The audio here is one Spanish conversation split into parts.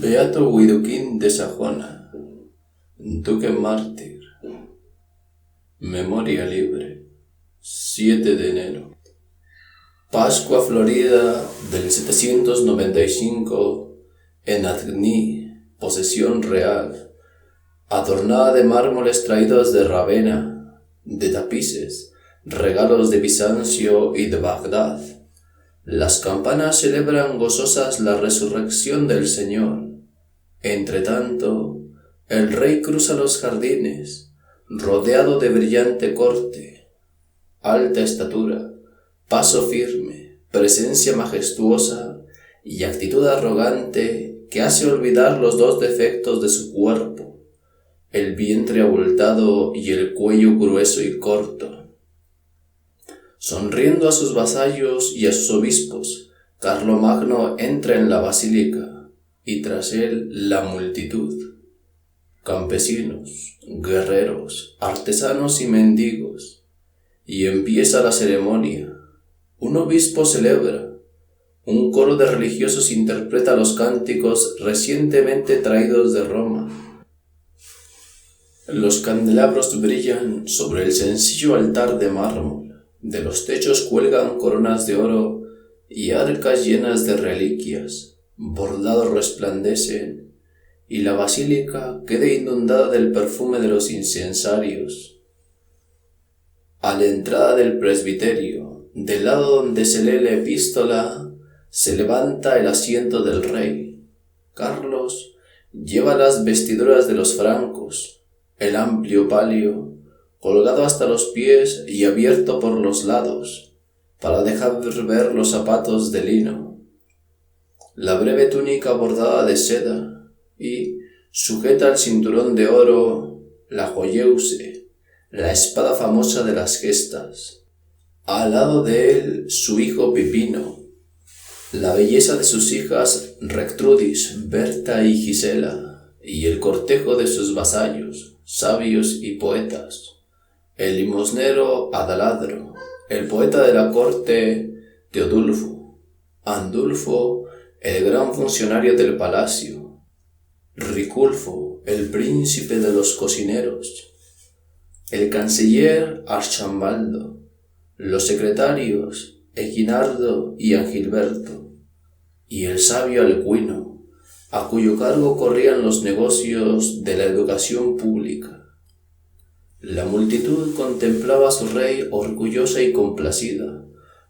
Beato Widukind de Sajona, duque mártir, memoria libre, 7 de enero. Pascua florida del 795 en Agni, posesión real, adornada de mármoles traídos de Ravenna, de tapices, regalos de Bizancio y de Bagdad. Las campanas celebran gozosas la resurrección del Señor. Entretanto, el rey cruza los jardines, rodeado de brillante corte, alta estatura, paso firme, presencia majestuosa y actitud arrogante que hace olvidar los dos defectos de su cuerpo, el vientre abultado y el cuello grueso y corto. Sonriendo a sus vasallos y a sus obispos, Carlomagno entra en la basílica, y tras él la multitud, campesinos, guerreros, artesanos y mendigos, y empieza la ceremonia. Un obispo celebra, un coro de religiosos interpreta los cánticos recientemente traídos de Roma. Los candelabros brillan sobre el sencillo altar de mármol. De los techos cuelgan coronas de oro y arcas llenas de reliquias, bordados resplandecen, y la basílica queda inundada del perfume de los incensarios. A la entrada del presbiterio, del lado donde se lee la epístola, se levanta el asiento del rey. Carlos lleva las vestiduras de los francos, el amplio palio, colgado hasta los pies y abierto por los lados, para dejar ver los zapatos de lino, la breve túnica bordada de seda, y, sujeta al cinturón de oro, la joyeuse, la espada famosa de las gestas. Al lado de él, su hijo Pipino, la belleza de sus hijas Rectrudis, Berta y Gisela, y el cortejo de sus vasallos, sabios y poetas. El limosnero Adaladro, el poeta de la corte Teodulfo, Andulfo, el gran funcionario del palacio, Riculfo, el príncipe de los cocineros, el canciller Archambaldo, los secretarios Equinardo y Angilberto, y el sabio Alcuino, a cuyo cargo corrían los negocios de la educación pública. La multitud contemplaba a su rey orgullosa y complacida,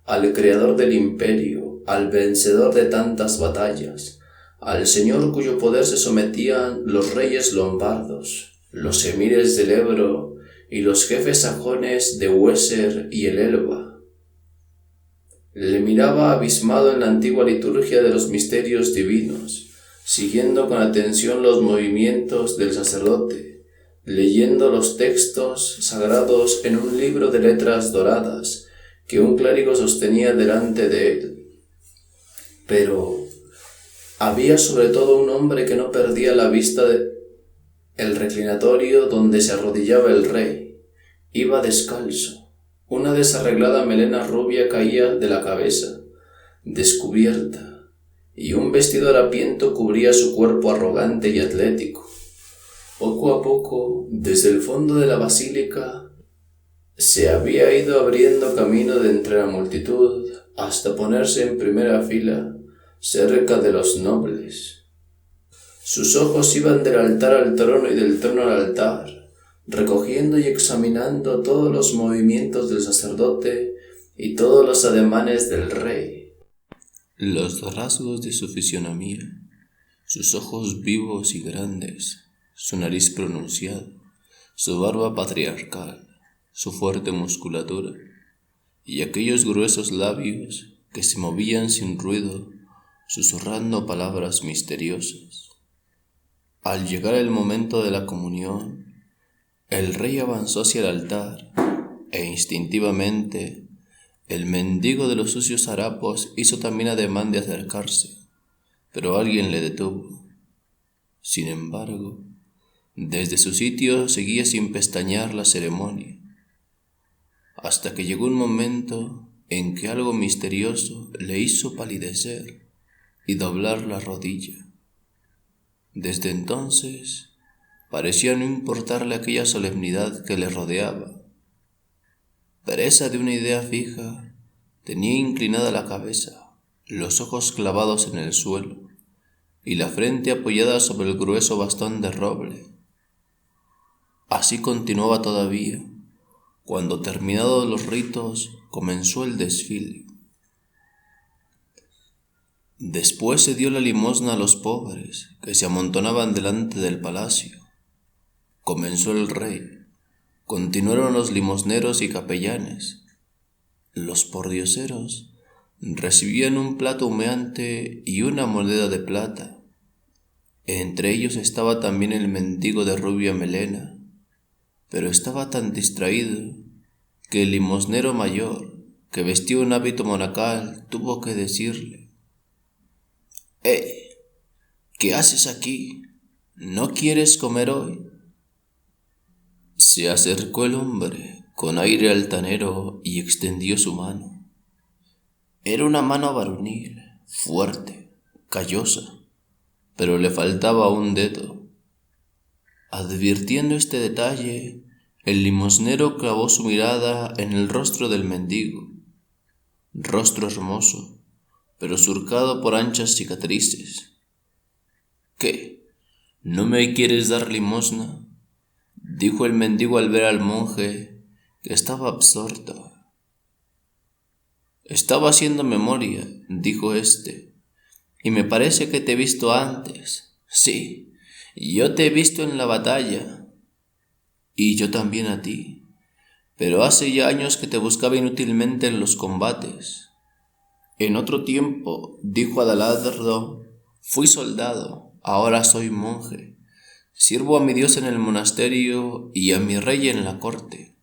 al creador del imperio, al vencedor de tantas batallas, al señor cuyo poder se sometían los reyes lombardos, los emires del Ebro y los jefes sajones de Weser y el Elba. Le miraba abismado en la antigua liturgia de los misterios divinos, siguiendo con atención los movimientos del sacerdote, leyendo los textos sagrados en un libro de letras doradas que un clérigo sostenía delante de él. Pero había sobre todo un hombre que no perdía la vista del reclinatorio donde se arrodillaba el rey. Iba descalzo. Una desarreglada melena rubia caía de la cabeza, descubierta, y un vestido harapiento cubría su cuerpo arrogante y atlético. Poco a poco, desde el fondo de la basílica, se había ido abriendo camino de entre la multitud hasta ponerse en primera fila, cerca de los nobles. Sus ojos iban del altar al trono y del trono al altar, recogiendo y examinando todos los movimientos del sacerdote y todos los ademanes del rey. Los rasgos de su fisonomía, sus ojos vivos y grandes, su nariz pronunciada, su barba patriarcal, su fuerte musculatura, y aquellos gruesos labios que se movían sin ruido, susurrando palabras misteriosas. Al llegar el momento de la comunión, el rey avanzó hacia el altar, e instintivamente el mendigo de los sucios harapos hizo también ademán de acercarse, pero alguien le detuvo. Sin embargo, desde su sitio seguía sin pestañear la ceremonia, hasta que llegó un momento en que algo misterioso le hizo palidecer y doblar la rodilla. Desde entonces, parecía no importarle aquella solemnidad que le rodeaba. Presa de una idea fija, tenía inclinada la cabeza, los ojos clavados en el suelo y la frente apoyada sobre el grueso bastón de roble. Así continuaba todavía, cuando terminados los ritos comenzó el desfile. Después se dio la limosna a los pobres que se amontonaban delante del palacio. Comenzó el rey, continuaron los limosneros y capellanes. Los pordioseros recibían un plato humeante y una moneda de plata. Entre ellos estaba también el mendigo de rubia melena, pero estaba tan distraído que el limosnero mayor, que vestía un hábito monacal, tuvo que decirle: ¿qué haces aquí? ¿No quieres comer hoy? Se acercó el hombre con aire altanero y extendió su mano. Era una mano varonil, fuerte, callosa, pero le faltaba un dedo. Advirtiendo este detalle, el limosnero clavó su mirada en el rostro del mendigo, rostro hermoso, pero surcado por anchas cicatrices. ¿Qué? ¿No me quieres dar limosna?, dijo el mendigo al ver al monje, que estaba absorto. Estaba haciendo memoria, dijo éste, y me parece que te he visto antes. Sí, yo te he visto en la batalla, y yo también a ti, pero hace ya años que te buscaba inútilmente en los combates. En otro tiempo, dijo Adelardo, fui soldado, ahora soy monje. Sirvo a mi Dios en el monasterio y a mi rey en la corte.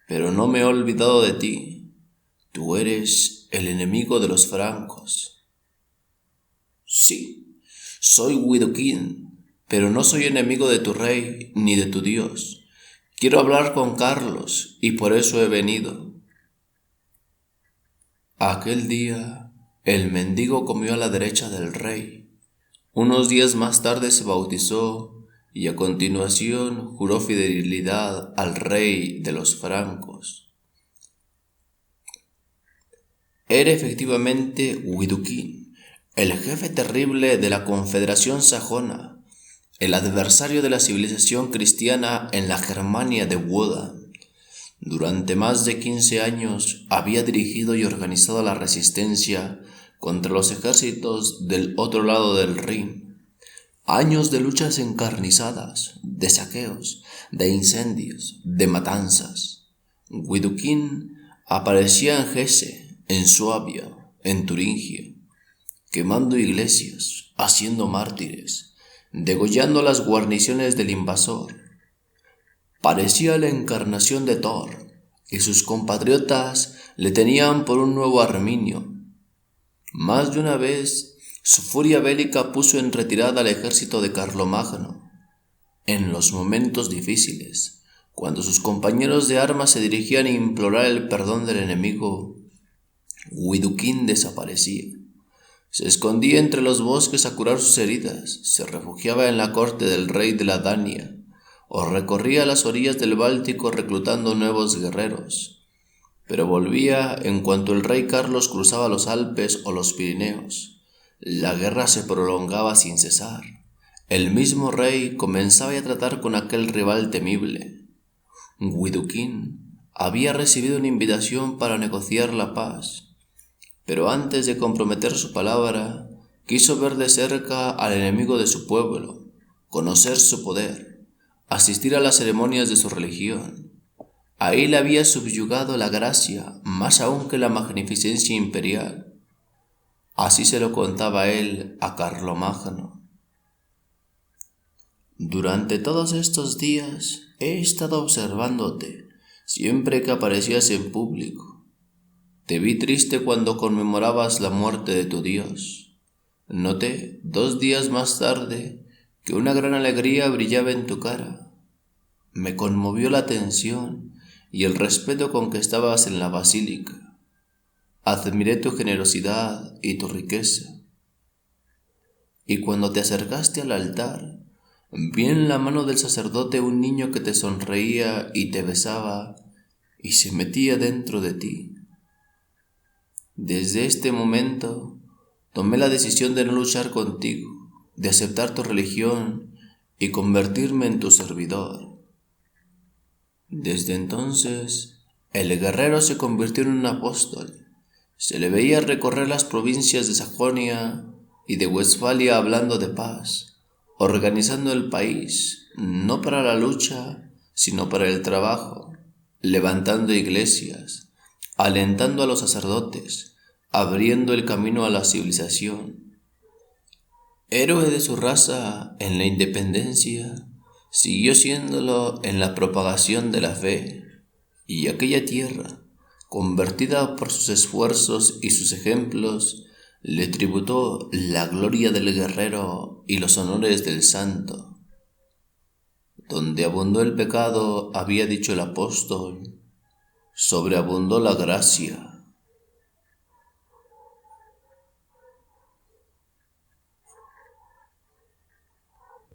Pero no me he olvidado de ti. Tú eres el enemigo de los francos. Sí, soy Widukind, pero no soy enemigo de tu rey ni de tu Dios. Quiero hablar con Carlos y por eso he venido. Aquel día, el mendigo comió a la derecha del rey. Unos días más tarde se bautizó y a continuación juró fidelidad al rey de los francos. Era efectivamente Widukind, el jefe terrible de la Confederación Sajona, el adversario de la civilización cristiana en la Germania de Wodan. Durante más de 15 años había dirigido y organizado la resistencia contra los ejércitos del otro lado del Rin. Años de luchas encarnizadas, de saqueos, de incendios, de matanzas. Widukind aparecía en Hesse, en Suabia, en Turingia, quemando iglesias, haciendo mártires, degollando las guarniciones del invasor. Parecía la encarnación de Thor, y sus compatriotas le tenían por un nuevo Arminio. Más de una vez, su furia bélica puso en retirada al ejército de Carlomagno. En los momentos difíciles, cuando sus compañeros de armas se dirigían a implorar el perdón del enemigo, Widukind desaparecía. Se escondía entre los bosques a curar sus heridas, se refugiaba en la corte del rey de la Dania, o recorría las orillas del Báltico reclutando nuevos guerreros, pero volvía en cuanto el rey Carlos cruzaba los Alpes o los Pirineos. La guerra se prolongaba sin cesar. El mismo rey comenzaba a tratar con aquel rival temible. Widukind había recibido una invitación para negociar la paz, pero antes de comprometer su palabra, quiso ver de cerca al enemigo de su pueblo, conocer su poder, asistir a las ceremonias de su religión. Ahí le había subyugado la gracia, más aún que la magnificencia imperial. Así se lo contaba él a Carlomagno. Durante todos estos días he estado observándote, siempre que aparecías en público. Te vi triste cuando conmemorabas la muerte de tu Dios. Noté 2 días más tarde que una gran alegría brillaba en tu cara. Me conmovió la atención y el respeto con que estabas en la basílica. Admiré tu generosidad y tu riqueza. y cuando te acercaste al altar, vi en la mano del sacerdote un niño que te sonreía y te besaba y se metía dentro de ti. Desde este momento tomé la decisión de no luchar contigo, de aceptar tu religión y convertirme en tu servidor. Desde entonces, el guerrero se convirtió en un apóstol. Se le veía recorrer las provincias de Sajonia y de Westfalia hablando de paz, organizando el país, no para la lucha, sino para el trabajo, levantando iglesias, alentando a los sacerdotes, abriendo el camino a la civilización. Héroe de su raza en la independencia, siguió siéndolo en la propagación de la fe, y aquella tierra, convertida por sus esfuerzos y sus ejemplos, le tributó la gloria del guerrero y los honores del santo. Donde abundó el pecado, había dicho el apóstol, sobreabundó la gracia.